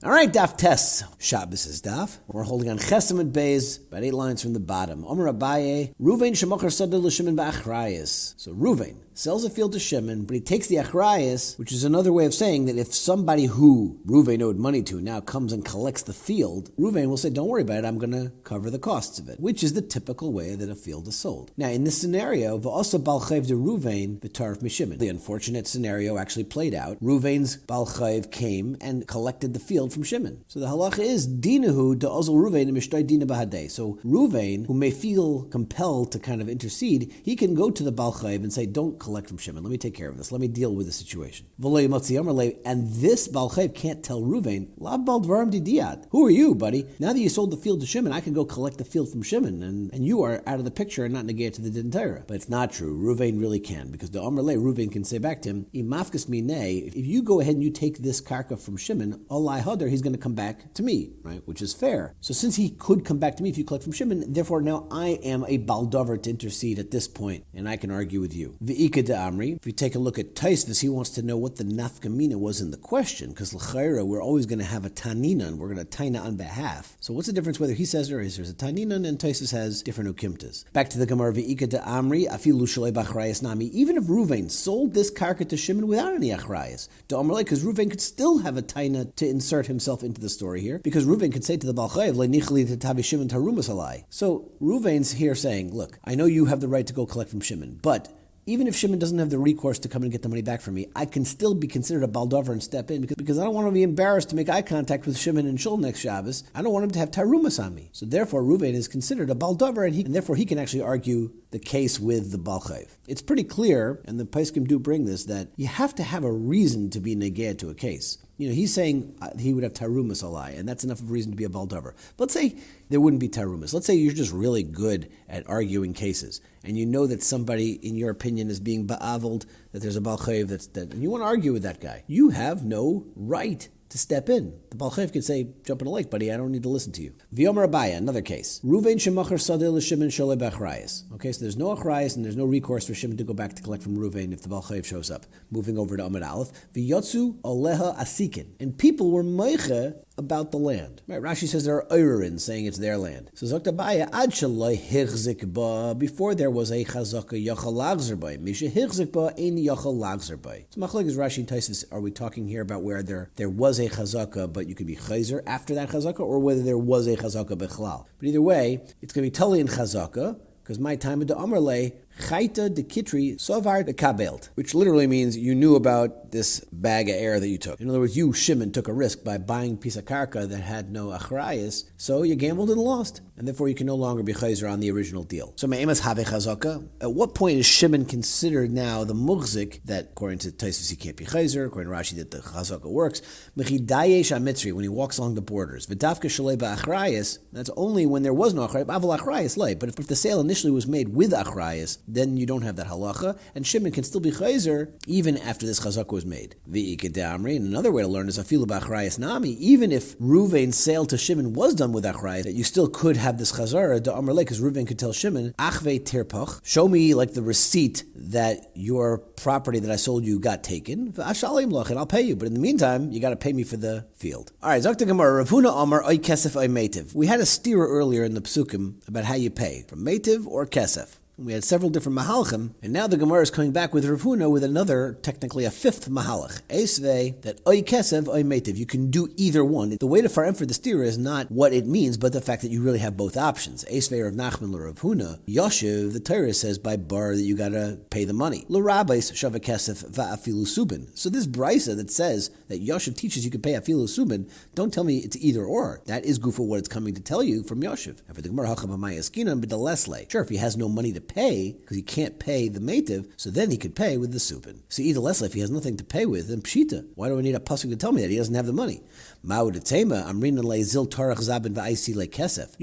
All right, Daf Tes. Shabbos is Daf. We're holding on Chesem and Beis, about 8 lines from the bottom. Omer Abaye, Ruvain shemocher sadeh l'Shimon ba'achrayis. So Ruvain sells a field to Shimon, but he takes the achrayis, which is another way of saying that if somebody who Ruvain owed money to now comes and collects the field, Ruvain will say, don't worry about it, I'm going to cover the costs of it, which is the typical way that a field is sold. Now, in this scenario, v'osa bal chayv de Ruvain v'tarf mishimon. The unfortunate scenario actually played out. Ruvain's bal chayv came and collected the field from Shimon. So the halacha is dinahu de ozol Ruvain and mishtay dina bahadeh. So Ruvain, who may feel compelled to kind of intercede, he can go to the bal chayv and say, don't collect from Shimon. Let me take care of this. Let me deal with the situation. And this bal chayv can't tell Ruvain, la bal dvarim didiyat. Who are you, buddy? Now that you sold the field to Shimon, I can go collect the field from Shimon, and you are out of the picture and not negate to the din Torah. But it's not true. Ruvain really can, because the Amr Le, Ruvain can say back to him, imafkas minei, if you go ahead and you take this karka from Shimon, alai hadar, he's going to come back to me, right? Which is fair. So since he could come back to me if you collect from Shimon, therefore now I am a baldover to intercede at this point, and I can argue with you. V'ika de Amri, if you take a look at Taisvis, he wants to know what the nafkamina was in the question, because l'chayra, we're always going to have a taninan, we're going to taina on behalf. So what's the difference whether he says or is there's a taninan, and Taisvis has different ukimtas. Back to the Gemara, v'ika de Amri, afilu shalei b'achrayas nami, even if Ruvain sold this karka to Shimon without any achrayas, to Amr Le, because Ruvain could still have a taina to insert himself into the story here, because Ruvain could say to the Bal Chayev, le'nichli tetavi Shimon tarumas alai. So Ruvain's here saying, look, I know you have the right to go collect from Shimon, but even if Shimon doesn't have the recourse to come and get the money back from me, I can still be considered a baldover and step in because I don't want to be embarrassed to make eye contact with Shimon and Shul next Shabbos. I don't want him to have tarumas on me. So therefore, Ruvain is considered a baldover, and therefore he can actually argue the case with the Bal Chayev. It's pretty clear, and the Paiskim do bring this, that you have to have a reason to be negea to a case. You know, he's saying he would have tarumas alai, and that's enough of a reason to be a baldover. But let's say there wouldn't be tarumas. Let's say you're just really good at arguing cases, and you know that somebody, in your opinion, is being ba'avled, that there's a Bal Chayev that's dead, and you want to argue with that guy. You have no right to step in. The Bal Chayev could say, jump in the lake, buddy, I don't need to listen to you. V'yomer Abaya, another case. Ruvain shemachar sadeh l'Shimon sholeh b'achrayas. Okay, so there's no achrayas and there's no recourse for Shimon to go back to collect from Ruvain if the Bal Chayev shows up. Moving over to Amud Aleph. V'yotzu oleha asikin. And people were meiche about the land. Right, Rashi says there are Eirin saying it's their land. So Zokt Abaya, ad shaloi hichzik ba, before there was a chazaka yachal lagzer bay. Misha hichzik ba, ein yachal lagzer bay. So Machlok is Rashi and Taisus, are we talking here about where there was a chazaka, but you could be chayzer after that chazaka, or whether there was a chazaka bechlal? But either way, it's going to be totally in chazaka, because my time of the Amrle, Chayta de Kitri Sovar de Kabelt, which literally means you knew about this bag of air that you took. In other words, you, Shimon, took a risk by buying a piece of karka that had no achrayas, so you gambled and lost, and therefore you can no longer be chayzer on the original deal. So me'emas have chazaka. At what point is Shimon considered now the mughzik that, according to Taisus, he can't be chayzer, according to Rashi, that the chazaka works? Mechidayesh amitzri, when he walks along the borders. V'dafka shalei ba'achrayas, that's only when there was no achrayas, aval achrayas lay. But if the sale initially was made with achrayas, then you don't have that halacha, and Shimon can still be chayzer even after this chazaka was made. V'ikadamri, and another way to learn is afilu b'achrayas nami, even if Ruvain's sale to Shimon was done with achrayas, that you still could have this chazara to Amr Le, because Ruvain could tell Shimon, achve tirpach, show me like the receipt that your property that I sold you got taken, v'ashalim loch, and I'll pay you, but in the meantime, you got to pay me for the field. All right, Zokta Gemara, Rav Huna Amar, oy kesef oy metiv. We had a steer earlier in the psukim about how you pay, from metiv or kesef. We had several different mahalchim, and now the Gemara is coming back with Rav Huna with another, technically a fifth mahalach. Esvei, that oy kesev, oy metiv. You can do either one. The way to farem for the steer is not what it means, but the fact that you really have both options. Esvei Rav Nachman Rav Huna. Yoshev, the Torah says by bar that you gotta pay the money. L'rabais shava kesef va'afilu subin. So this brisa that says that Yoshev teaches you can pay afilu subin, don't tell me it's either or. That is gufa what it's coming to tell you from Yoshev. And for the Gemara, hacham ha'mayaskinan b'dalesle. Sure, if he has no money to pay, because he can't pay the metiv, so then he could pay with the supin. So either less, if he has nothing to pay with, then pshita. Why do I need a pasuk to tell me that he doesn't have the money? You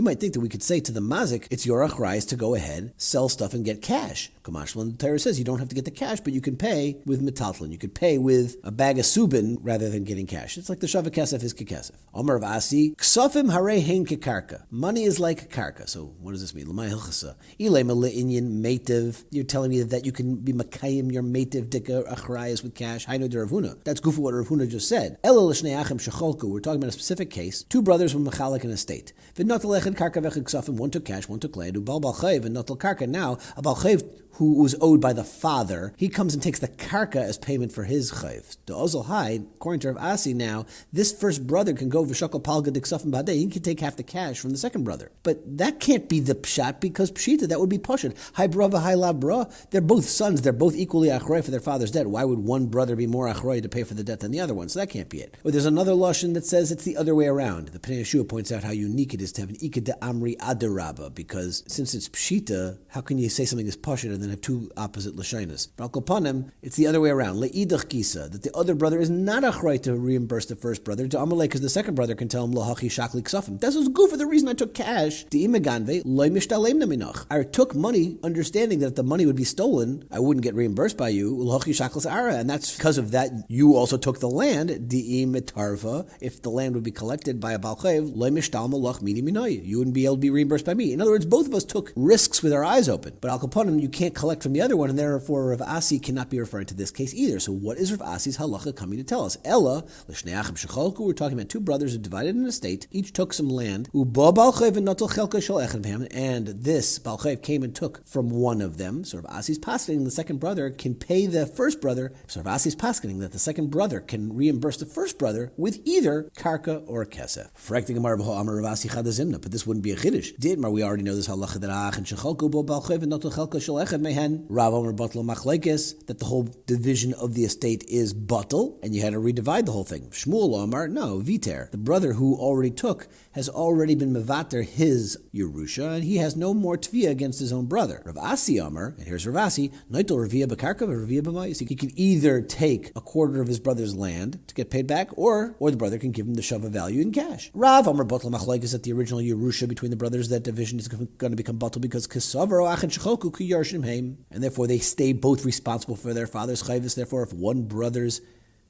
might think that we could say to the mazik, it's your achrayas to go ahead, sell stuff and get cash. Kamashlan, the Torah says you don't have to get the cash, but you can pay with metaltlin. You could pay with a bag of subin rather than getting cash. It's like the shava kesef is kekesef. Omer of Asi, ksofim hare hein kekarka. Money is like karka. So what does this mean? L'may hilchasa. Ilay inyan metiv. You're telling me that you can be makayim your metiv dika achrayas with cash. I know the Rav Huna. That's gufa what Rav Huna just said. Ela l'shnei achim shecholku We're talking about a specific case. Two brothers were mechalik in a estate. One took cash, one took land. Now, a balchev who was owed by the father, he comes and takes the karka as payment for his chayv. The ozol hai, according to Rav Asi now, this first brother can go v'shakal palga diksafim b'adei. He can take half the cash from the second brother. But that can't be the pshat, because pshita, that would be pashut. Hai brava, hai la bra. They're both sons. They're both equally achroi for their father's debt. Why would one brother be more achroi to pay for the debt than the other one? So that can't be it. Or there's another lashon that says it's the other way around. The Pnei Yeshua points out how unique it is to have an ikad de amri adarabba, because since it's pshita, how can you say something is pashut and then have two opposite lashonos? But Panim, it's the other way around. Le'idach kisa, that the other brother is not achroi to reimburse the first brother to amalei, because the second brother can tell him lahachi shakli ksafim. That's what's good for the reason I took cash. I took money, understanding that if the money would be stolen, I wouldn't get reimbursed by you. And that's because of that. You also took the land. If the land would be collected by a balchev, you wouldn't be able to be reimbursed by me. In other words, both of us took risks with our eyes open. But al kaponim, you can't collect from the other one, and therefore Rav Asi cannot be referring to this case either. So what is Rav Asi's halacha coming to tell us? Ella, we're talking about two brothers who divided an estate. Each took some land. And this balchev came and took from one of them. So Rav Asi's paskening, the second brother can pay the first brother. So Rav Asi's paskening that the second brother can reimburse the first brother with either karka or kesef. But this wouldn't be a chiddush. We already know this halacha that Rav Omer Batal Machlekes, that the whole division of the estate is batal, and you had to redivide the whole thing. Shmuel Omar, no, Viter. The brother who already took has already been mevater his Yerusha, and he has no more tviyah against his own brother. Rav Asi Omar, and here's Rav Asi, Noitel Raviyah B'karka Raviyah B'mayis. He can either take a quarter of his brother's land to get paid back, or the brother can give him the shava value in cash. Rav Omer Batal Machlekes, that the original Yerusha between the brothers, that division is going to become batal because Kesavaro Achin Shechoku Ki Yarshim Heim, and therefore they stay both responsible for their father's chayvus. Therefore, if one brother's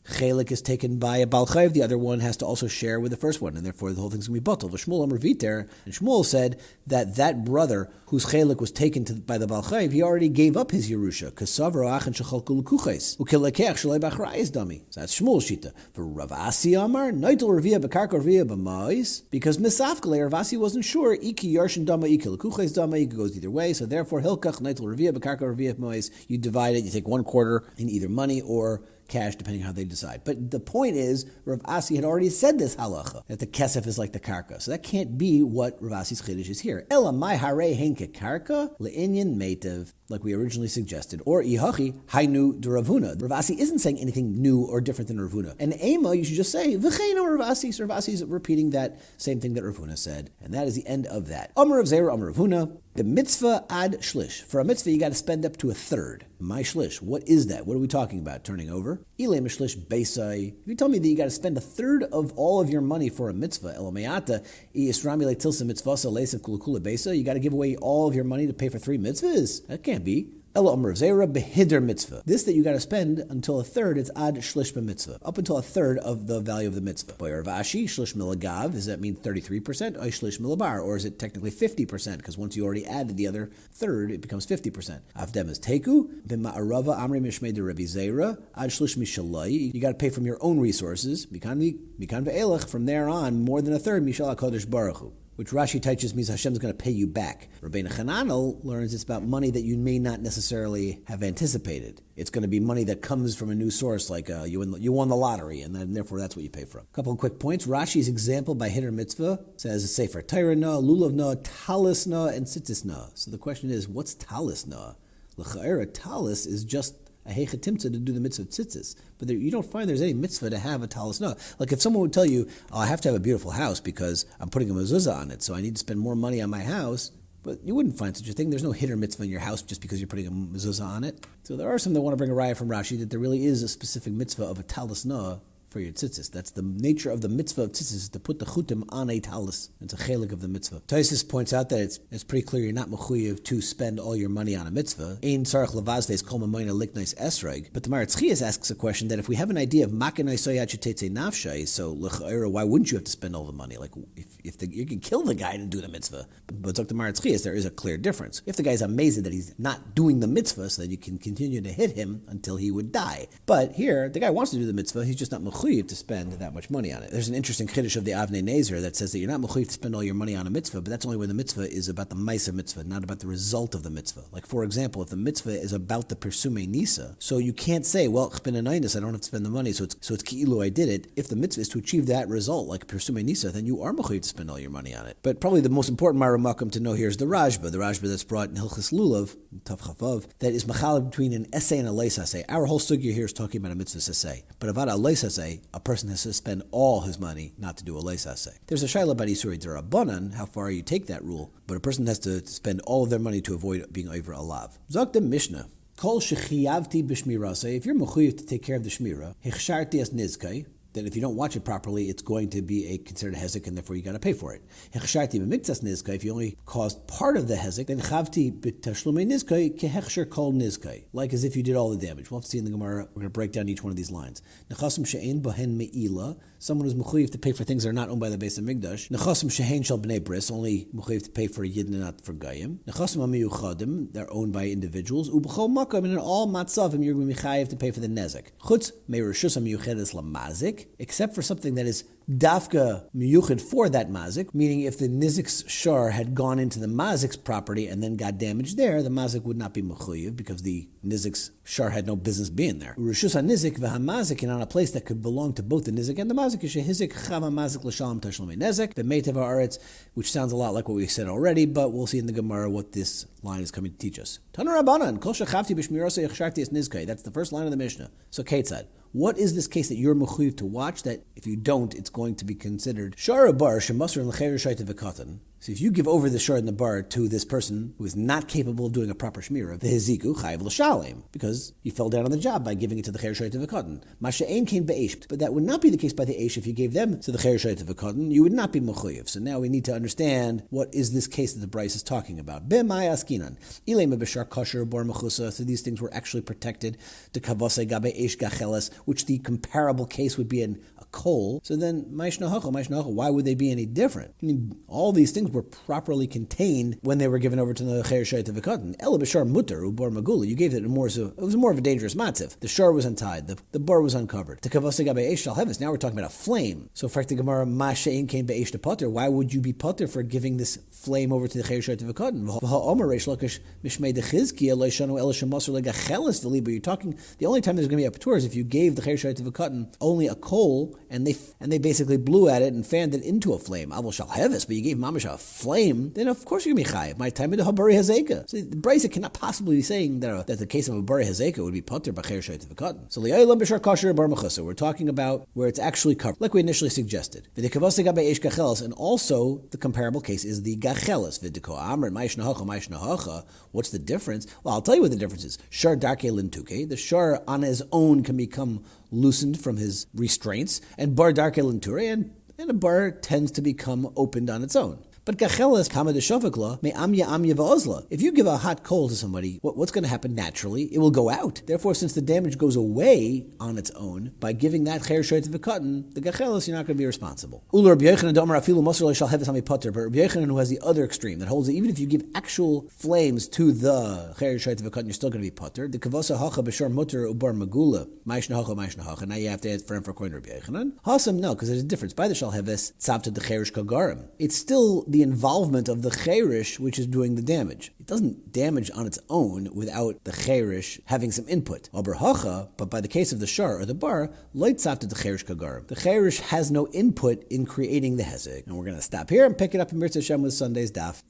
chelik is taken by a bal chayv, the other one has to also share with the first one, and therefore the whole thing's going to be batal. Shmuel Amar Viter, and Shmuel said that brother whose chelik was taken by the bal chayv, he already gave up his Yerusha. Kasavro achan shechalku l'kuches ukilekech shalei b'achrayis dami. So that's Shmuel's shita. For Rav Asi Amar, noitel revia b'karka revia b'mais, because misafkale Rav Asi wasn't sure iki yarshin dama iki l'kuches dama. It goes either way. So therefore hilkach noitel revia b'karka revia b'mais. You divide it. You take one quarter in either money or cash, depending how they decide. But the point is, Rav Asi had already said this halacha, that the kesef is like the karka. So that can't be what Rav Asi's chiddush is here. Ela mai hare henke karka le'inyan meitev, like we originally suggested, or ihachi hainu de Ravuna. Rav Asi isn't saying anything new or different than Ravuna. And ema, you should just say v'cheino Rav Asi. So Rav Asi is repeating that same thing that Ravuna said, and that is the end of that. Amar Rav Zera, Amar Ravuna. The mitzvah ad shlish. For a mitzvah, you got to spend up to a third. My shlish. What is that? What are we talking about? Turning over. Ilay mishlish beisai. If you tell me that you got to spend a third of all of your money for a mitzvah, elamayata isrami tilsa mitzvasa leisiv kulukula beisa, you got to give away all of your money to pay for 3 mitzvahs? That can't be. Ela Amar Zera behider mitzvah. This that you got to spend until a third, it's ad shlish mitzvah, up until a third of the value of the mitzvah. By Rav Ashi, shlish milagav, does that mean 33%? Or shlish milabar, or is it technically 50%? Because once you already added the other third, it becomes 50%. Avdem is teku, v'ma'arava amri mishmei de Rabbi Zera, ad shlish mishalai. You got to pay from your own resources. Mikan ve'elach, from there on, more than a third, mishal HaKadosh Baruch Hu, which Rashi teaches means Hashem is going to pay you back. Rabbeinu Chananel learns it's about money that you may not necessarily have anticipated. It's going to be money that comes from a new source, like you won the lottery, and then therefore that's what you pay from. A couple of quick points. Rashi's example by Hitter Mitzvah says, Sefer Torah na, Lulav na, Talis na, and Tzitzis na. So the question is, what's Talis na? L'cha'era, Talis is just a heicha timtzah to do the mitzvah of tzitzis. But you don't find there's any mitzvah to have a talis. No. Like if someone would tell you, oh, I have to have a beautiful house because I'm putting a mezuzah on it, so I need to spend more money on my house. But you wouldn't find such a thing. There's no hitter mitzvah in your house just because you're putting a mezuzah on it. So there are some that want to bring a raya from Rashi that there really is a specific mitzvah of a talis na for your tzitzis. That's the nature of the mitzvah of tzitzis, is to put the chutim on a talis. It's a chelik of the mitzvah. Taisus points out that it's pretty clear you're not mechuyev to spend all your money on a mitzvah. Ein tzarich levazdes kol mamayna liknais esrog. But the Maritz Chias asks a question that if we have an idea of makanai soyat shetetze nafshay, so l'cha'era, why wouldn't you have to spend all the money? Like if you can kill the guy to do the mitzvah. But Dr. Maritz Chias, there is a clear difference. If the guy's amazing that he's not doing the mitzvah, so that you can continue to hit him until he would die. But here, the guy wants to do the mitzvah, he's just not mechuyev mechuyev to spend that much money on it. There's an interesting chiddush of the Avnei Nezer that says that you're not mechuyev to spend all your money on a mitzvah, but that's only when the mitzvah is about the ma'aser mitzvah, not about the result of the mitzvah. Like, for example, if the mitzvah is about the Persume Nisa, so you can't say, well, I don't have to spend the money, so it's ki'ilu I did it. If the mitzvah is to achieve that result, like Persume Nisa, then you are mechuyev to spend all your money on it. But probably the most important Maramakam to know here is the Rajba that's brought in Hilchis Lulav, Tav Chavav, that is machalab between an essay and a leis essay. Our whole sugya here is talking about a mitzvah essay. But about a leis essay, a person has to spend all his money not to do a leis essay. There's a shayla about Isurei D'Rabbanan, how far you take that rule, but a person has to spend all of their money to avoid being over a lav. Zok the Mishnah. Kol shechiyavti b'shmirasei. If you're mechuyev to take care of the shmira, hichsharti as nizkai, then if you don't watch it properly, it's going to be considered a hezek, and therefore you got to pay for it. If you only caused part of the hezek, then chavti b'tashlumei nizkai kehechsher kol nizkai, like as if you did all the damage. We'll have to see in the Gemara. We're going to break down each one of these lines. Nechasim she'ein bohen me'ila, someone who's mechuyev to pay for things that are not owned by the Beis Hamikdash. Nechasim she'ein shel bnei bris, only mechuyev to pay for a yid and not for gayim. Nechasim hamiyuchadim, they're owned by individuals. Ub'chol makam, and in all matzavim you're going to be chayev to pay for the nezek. Chutz me'rishus hamiyuchedes lamazik, except for something that is dafka miyuchid for that mazik, meaning if the nizik's shar had gone into the mazik's property and then got damaged there, the mazik would not be mechuyev because the nizik's shar had no business being there. Rishus hanizik v'hamazik, and on a place that could belong to both the nizik and the mazik, is shehizik chava mazik l'shalom tashlumei nezek, the meitav haaretz, which sounds a lot like what we said already, but we'll see in the Gemara what this line is coming to teach us. Tanu Rabbanan, kol shechavti b'shmirasei yachsharti es nizkai. That's the first line of the Mishnah. So Ketzad, what is this case that you're mechuyev to watch that if you don't, it's going to be considered shara bar shemasur and l'cheir shaita v'katan? So if you give over the shar and the bar to this person who is not capable of doing a proper shmira, the heziku chayiv l'shalem, because he fell down on the job by giving it to the cheir shaita v'katan. Masha'ein came be'esh, but that would not be the case by the eish. If you gave them to the cheir shaita v'katan, you would not be mechuyev. So now we need to understand what is this case that the Bryce is talking about. B'mai askinan ilema b'shar kosher bar mechusa. So these things were actually protected to kavase gabe eish gacheles, which the comparable case would be in a coal. So then maishnahacha, why would they be any different? I mean, all these things were properly contained when they were given over to the cheir shaita v'katan. Ela b'shar mutter ubar magula. You gave it it was more of a dangerous matziv. The shar was untied, the bar was uncovered. To kavase gabe eish shal heves. Now we're talking about a flame. So for the Gemara, ma she'in came be'eish to potter. Why would you be potter for giving this flame over to the cheir shaita v'katan? V'ha'omer reish lakish mishmei dechizkiya leishanu ela shemasur legacheles v'liba. You're talking the only time there's going to be a patur is if you gave the cheir shaita v'katan only a coal and they basically blew at it and fanned it into a flame. Avol shal heves, but you gave mamash a flame, then of course you're going to be chayiv. My time of the habari hazeka. So the Brisa cannot possibly be saying that the case of a habari hazeka would be potter b'cheir shaita v'katan. So li'aylam b'shar kosher bar mechusa. We're talking about where it's actually covered, like we initially suggested. V'dekavase gabe eish gacheles, and also the comparable case is the gacheles. V'deko amr ma'ishnahacha. What's the difference? Well, I'll tell you what the difference is. Shar darke lintuke. The shar on his own can become loosened from his restraints, and bar darke linture, and a bar tends to become opened on its own. But gacheles kama de shavakla me amya va'ozla. If you give a hot coal to somebody, what's going to happen naturally? It will go out. Therefore, since the damage goes away on its own, by giving that cheir shaita v'katan, the gacheles, you're not going to be responsible. Ula Rabbi Yochanan d'Amar afilu masur leishal heves hami potter. But Rabbi Yochanan, who has the other extreme, that holds that even if you give actual flames to the cheir shaita v'katan, you're still going to be potter. The kavasa hacha b'shar mutter ubar magula ma'ishnahacha. Now you have to add for according to Rabbi Yochanan. Hasam, no, because there's a difference. By the shal heves tzavta the cheirish kagarim. It's still the involvement of the cheirish which is doing the damage. It doesn't damage on its own without the cheirish having some input. But by the case of the shar or the bar, lights after the cheirish kagarim. The cheirish has no input in creating the hezek. And we're going to stop here and pick it up in Mirza Hashem with Sunday's daf.